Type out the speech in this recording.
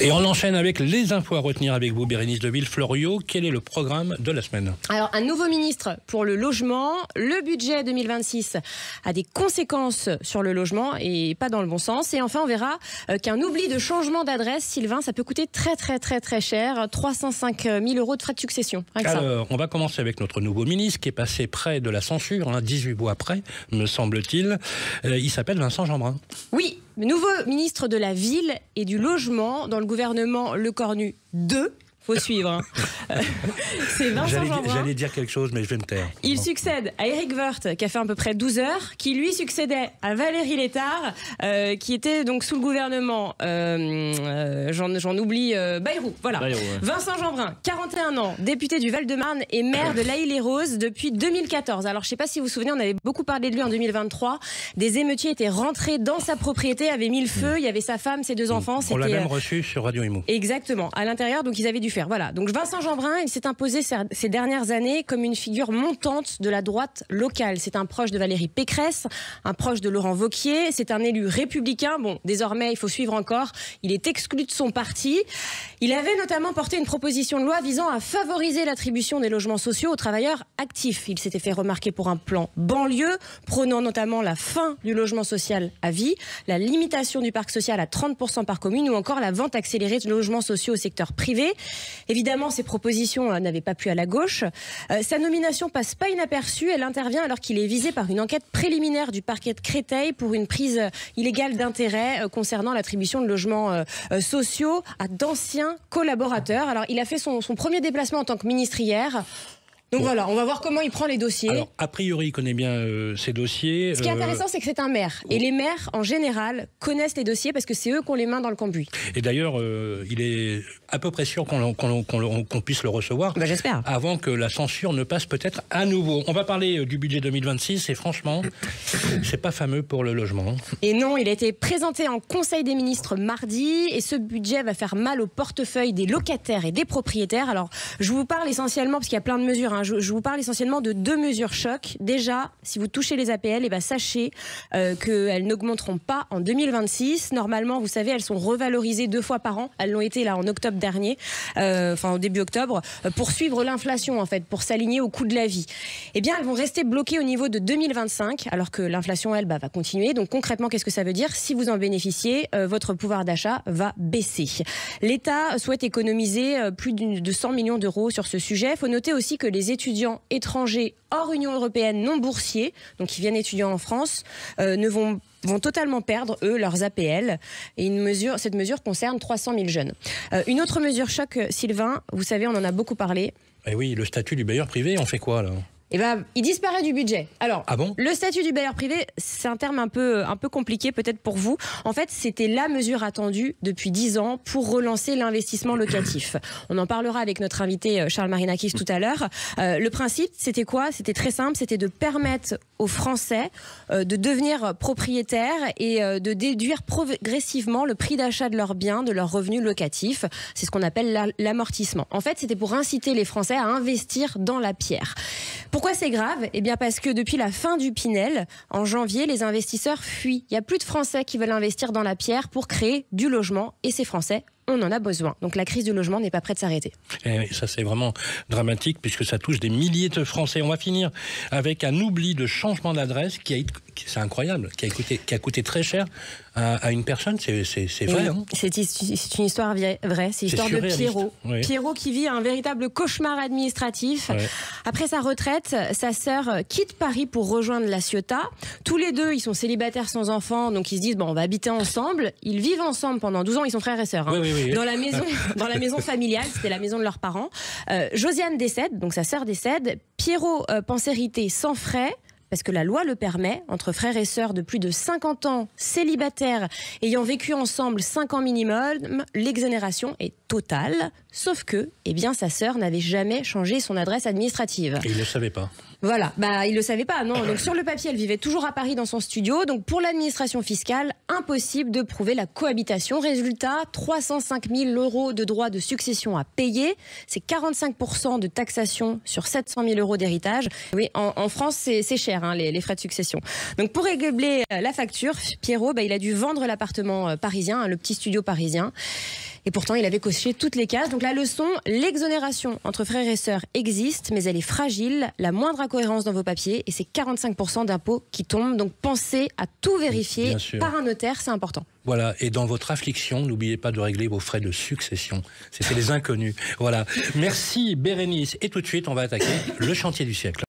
Et on enchaîne avec les infos à retenir avec vous, Bérénice de Villefloriot. Quel est le programme de la semaine? Alors, un nouveau ministre pour le logement. Le budget 2026 a des conséquences sur le logement et pas dans le bon sens. Et enfin, on verra qu'un oubli de changement d'adresse, Sylvain, ça peut coûter très cher. 305 000 € de frais de succession. Alors, on va commencer avec notre nouveau ministre qui est passé près de la censure, 18 mois après, me semble-t-il. Il s'appelle Vincent Jeanbrun. Oui, nouveau ministre de la Ville et du Logement dans le gouvernement Lecornu 2. Faut suivre. C'est Vincent Jeanbrun. J'allais dire quelque chose, mais je vais me taire. Il succède à Éric Woerth, qui a fait à peu près 12 heures, qui lui succédait à Valérie Létard, qui était donc sous le gouvernement, j'en oublie, Bayrou. Voilà. Bayrou, ouais. Vincent Jeanbrun, 41 ans, député du Val-de-Marne et maire de l'Haÿ-les-Roses depuis 2014. Alors, je ne sais pas si vous vous souvenez, on avait beaucoup parlé de lui en 2023. Des émeutiers étaient rentrés dans sa propriété, avaient mis le feu, il y avait sa femme, ses 2 enfants. On l'a même reçu sur Radio Imo. Exactement, à l'intérieur, donc ils avaient dû faire. Voilà, donc Vincent Jeanbrun, il s'est imposé ces dernières années comme une figure montante de la droite locale. C'est un proche de Valérie Pécresse, un proche de Laurent Wauquiez, c'est un élu républicain. Bon, désormais, il faut suivre encore. Il est exclu de son parti. Il avait notamment porté une proposition de loi visant à favoriser l'attribution des logements sociaux aux travailleurs actifs. Il s'était fait remarquer pour un plan banlieue, prônant notamment la fin du logement social à vie, la limitation du parc social à 30% par commune ou encore la vente accélérée de logements sociaux au secteur privé. Évidemment, ces propositions n'avaient pas plu à la gauche. Sa nomination passe pas inaperçue. Elle intervient alors qu'il est visé par une enquête préliminaire du parquet de Créteil pour une prise illégale d'intérêt concernant l'attribution de logements sociaux à d'anciens collaborateurs. Alors, il a fait son premier déplacement en tant que ministre hier. Donc voilà, on va voir comment il prend les dossiers. Alors, a priori, il connaît bien ces dossiers. Ce qui est intéressant, c'est que c'est un maire. Et les maires, en général, connaissent les dossiers parce que c'est eux qui ont les mains dans le cambouis. Et d'ailleurs, il est à peu près sûr qu'on puisse le recevoir. Bah, j'espère. Avant que la censure ne passe peut-être à nouveau. On va parler du budget 2026 et franchement, c'est pas fameux pour le logement. Et non, il a été présenté en Conseil des ministres mardi et ce budget va faire mal au portefeuille des locataires et des propriétaires. Alors, je vous parle essentiellement, parce qu'il y a plein de mesures, je vous parle essentiellement de 2 mesures choc. Déjà, si vous touchez les APL, sachez qu'elles n'augmenteront pas en 2026. Normalement, vous savez, elles sont revalorisées 2 fois par an. Elles l'ont été là en octobre dernier, au début octobre, pour suivre l'inflation en fait, pour s'aligner au coût de la vie. Eh bien, elles vont rester bloquées au niveau de 2025, alors que l'inflation, elle, va continuer. Donc concrètement, qu'est-ce que ça veut dire? Si vous en bénéficiez, votre pouvoir d'achat va baisser. L'État souhaite économiser plus de 100 millions d'euros sur ce sujet. Il faut noter aussi que les étudiants étrangers hors Union européenne non boursiers, donc qui viennent étudier en France, vont totalement perdre, eux, leurs APL. Et cette mesure concerne 300 000 jeunes. Une autre mesure choc, Sylvain, vous savez, on en a beaucoup parlé. Eh oui, le statut du bailleur privé, on fait quoi là? Eh ben, il disparaît du budget. Alors, ah bon? Le statut du bailleur privé, c'est un terme un peu compliqué peut-être pour vous. En fait, c'était la mesure attendue depuis 10 ans pour relancer l'investissement locatif. On en parlera avec notre invité Charles Marinakis tout à l'heure. Le principe, c'était quoi? C'était très simple, c'était de permettre aux Français de devenir propriétaires et de déduire progressivement le prix d'achat de leurs biens, de leurs revenus locatifs. C'est ce qu'on appelle l'amortissement. En fait, c'était pour inciter les Français à investir dans la pierre. Pourquoi c'est grave? Eh bien parce que depuis la fin du Pinel, en janvier, les investisseurs fuient. Il n'y a plus de Français qui veulent investir dans la pierre pour créer du logement. Et ces Français, on en a besoin. Donc la crise du logement n'est pas prête de s'arrêter. Et ça, c'est vraiment dramatique puisque ça touche des milliers de Français. On va finir avec un oubli de changement d'adresse c'est incroyable, qui a coûté très cher à une personne. C'est vrai. Hein, c'est une histoire vraie. C'est l'histoire de Pierrot. Oui. Pierrot qui vit un véritable cauchemar administratif. Ouais. Après sa retraite, sa sœur quitte Paris pour rejoindre La Ciotat. Tous les deux, ils sont célibataires sans enfants, donc ils se disent on va habiter ensemble. Ils vivent ensemble pendant 12 ans. Ils sont frères et sœurs. Hein. Oui. Dans la maison familiale, c'était la maison de leurs parents. Josiane décède, donc sa sœur décède. Pierrot pense hériter sans frais, parce que la loi le permet, entre frères et sœurs de plus de 50 ans, célibataires, ayant vécu ensemble 5 ans minimum, l'exonération est totale, sauf que sa sœur n'avait jamais changé son adresse administrative. Et il ne le savait pas. Voilà, il le savait pas, non. Donc sur le papier, elle vivait toujours à Paris dans son studio. Donc pour l'administration fiscale, impossible de prouver la cohabitation. Résultat, 305 000 € de droits de succession à payer. C'est 45% de taxation sur 700 000 € d'héritage. Oui, en France, c'est cher, hein, les frais de succession. Donc pour régler la facture, Pierrot, il a dû vendre l'appartement parisien, le petit studio parisien. Et pourtant, il avait coché toutes les cases. Donc la leçon, l'exonération entre frères et sœurs existe, mais elle est fragile. La moindre incohérence dans vos papiers, et c'est 45% d'impôts qui tombent. Donc pensez à tout vérifier par un notaire, c'est important. Voilà, et dans votre affliction, n'oubliez pas de régler vos frais de succession. C'était les inconnus. Voilà. Merci Bérénice. Et tout de suite, on va attaquer le chantier du siècle.